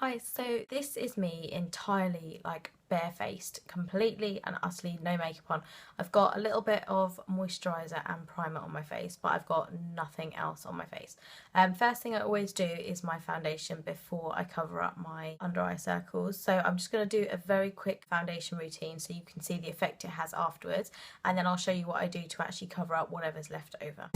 Hi, so this is me entirely like barefaced, completely and utterly no makeup on. I've got a little bit of moisturiser and primer on my face, but I've got nothing else on my face. First thing I always do is my foundation before I cover up my under eye circles. So I'm just going to do a very quick foundation routine so you can see the effect it has afterwards, and then I'll show you what I do to actually cover up whatever's left over.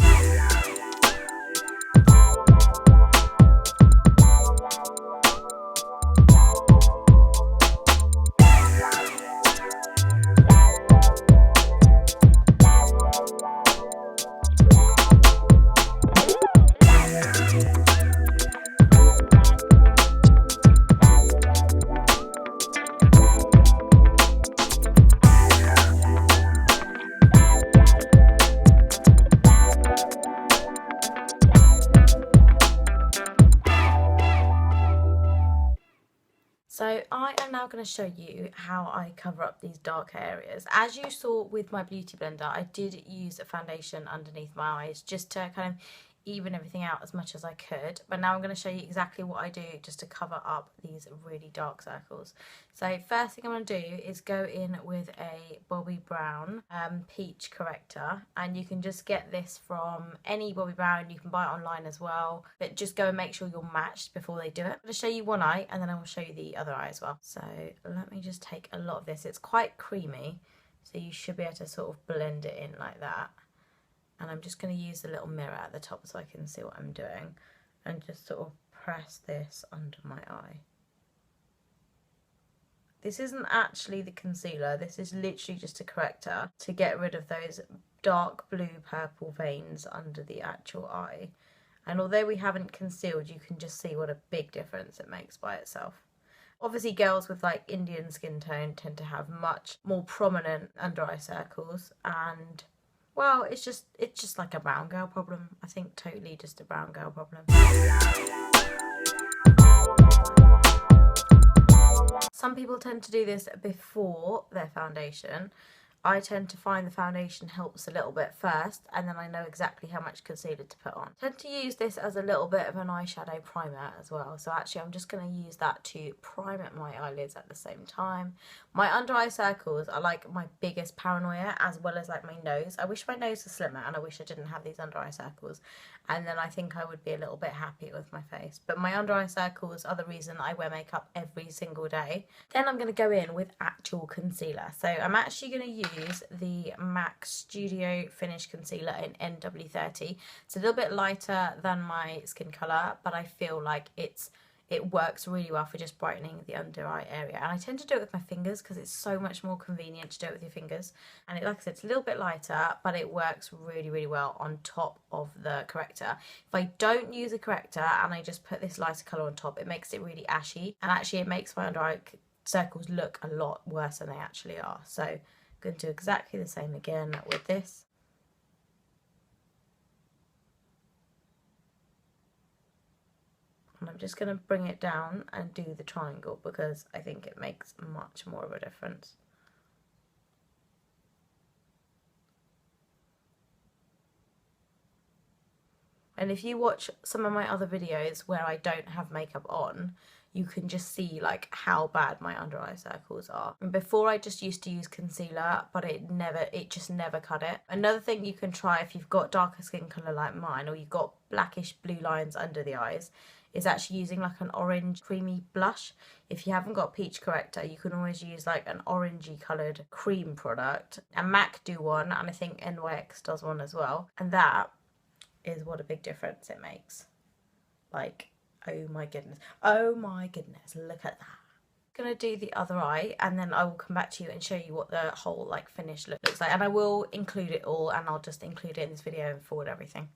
So I am now going to show you how I cover up these darker areas. As you saw with my beauty blender, I did use a foundation underneath my eyes just to kind of even everything out as much as I could. But now I'm going to show you exactly what I do just to cover up these really dark circles. So first thing I'm going to do is go in with a Bobbi Brown peach corrector, and you can just get this from any Bobbi Brown. You can buy it online as well, but just go and make sure you're matched before they do it. I'm going to show you one eye and then I will show you the other eye as well. So let me just take a lot of this. It's quite creamy, so you should be able to sort of blend it in like that. And I'm just going to use the little mirror at the top so I can see what I'm doing, and just sort of press this under my eye. This isn't actually the concealer, this is literally just a corrector to get rid of those dark blue purple veins under the actual eye. And although we haven't concealed, you can just see what a big difference it makes by itself. Obviously girls with like Indian skin tone tend to have much more prominent under eye circles, and well, it's just like a brown girl problem. I think totally just a brown girl problem. Some people tend to do this before their foundation. I tend to find the foundation helps a little bit first, and then I know exactly how much concealer to put on. I tend to use this as a little bit of an eyeshadow primer as well. So actually I'm just going to use that to prime at my eyelids at the same time. My under eye circles are like my biggest paranoia, as well as like my nose. I wish my nose was slimmer, and I wish I didn't have these under eye circles, and then I think I would be a little bit happier with my face. But my under eye circles are the reason that I wear makeup every single day. Then I'm going to go in with actual concealer. So I'm actually going to use the MAC Studio Finish Concealer in NW30. It's a little bit lighter than my skin colour, but I feel like it works really well for just brightening the under eye area. And I tend to do it with my fingers because it's so much more convenient to do it with your fingers. And like I said, it's a little bit lighter, but it works really, really well on top of the corrector. If I don't use a corrector and I just put this lighter colour on top, it makes it really ashy. And actually it makes my under eye circles look a lot worse than they actually are. So I'm going to do exactly the same again with this. And I'm just going to bring it down and do the triangle because I think it makes much more of a difference. And if you watch some of my other videos where I don't have makeup on, you can just see like how bad my under eye circles are. And before I just used to use concealer, but it just never cut it. Another thing you can try if you've got darker skin colour like mine, or you've got blackish blue lines under the eyes, is actually using like an orange creamy blush. If you haven't got peach corrector, you can always use like an orangey coloured cream product. And MAC do one, and I think NYX does one as well. And that is what a big difference it makes. Like, oh my goodness, look at that. I'm gonna do the other eye, and then I will come back to you and show you what the whole like finish looks like. And I will include it all, and I'll just include it in this video and forward everything.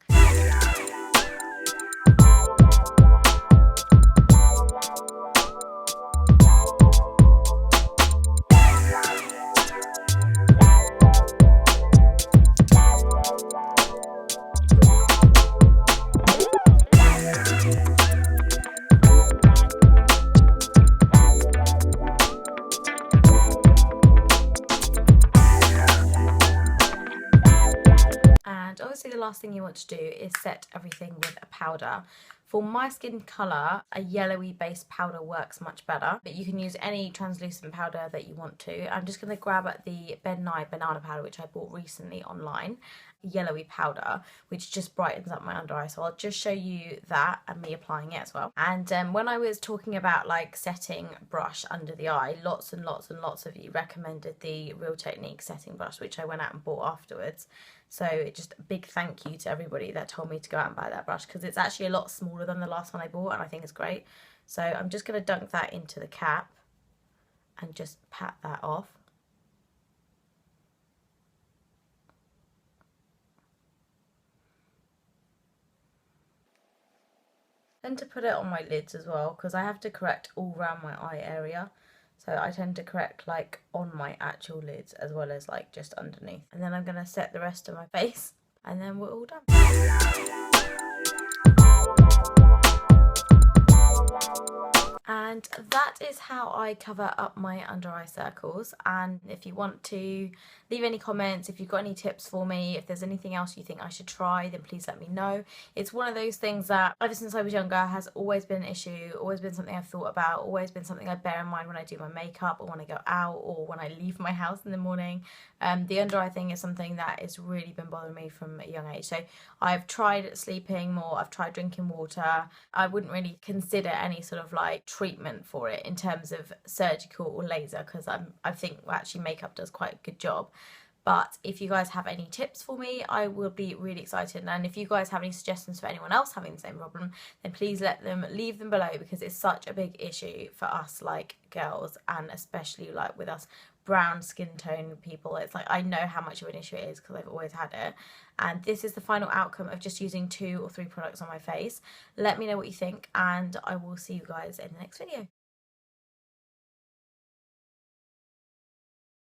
Obviously the last thing you want to do is set everything with a powder. For my skin colour, a yellowy based powder works much better, but you can use any translucent powder that you want to. I'm just going to grab the Ben Nye banana powder, which I bought recently online, yellowy powder, which just brightens up my under eye. So I'll just show you that and me applying it as well. And when I was talking about like setting brush under the eye, lots and lots and lots of you recommended the Real Technique setting brush, which I went out and bought afterwards. So just a big thank you to everybody that told me to go out and buy that brush, because it's actually a lot smaller than the last one I bought and I think it's great. So I'm just going to dunk that into the cap and just pat that off. Tend to put it on my lids as well, because I have to correct all around my eye area. So I tend to correct like on my actual lids as well as like just underneath. And then I'm going to set the rest of my face and then we're all done. And that is how I cover up my under eye circles. And if you want to leave any comments, if you've got any tips for me, if there's anything else you think I should try, then please let me know. It's one of those things that ever since I was younger has always been an issue, always been something I've thought about, always been something I bear in mind when I do my makeup or when I go out or when I leave my house in the morning. The under eye thing is something that has really been bothering me from a young age. So I've tried sleeping more, I've tried drinking water. I wouldn't really consider any sort of like treatment for it in terms of surgical or laser, because I think actually makeup does quite a good job. But if you guys have any tips for me, I will be really excited. And if you guys have any suggestions for anyone else having the same problem, then please leave them below, because it's such a big issue for us like girls, and especially like with us brown skin tone people. It's like, I know how much of an issue it is because I've always had it. And this is the final outcome of just using 2 or 3 products on my face. Let me know what you think, and I will see you guys in the next video.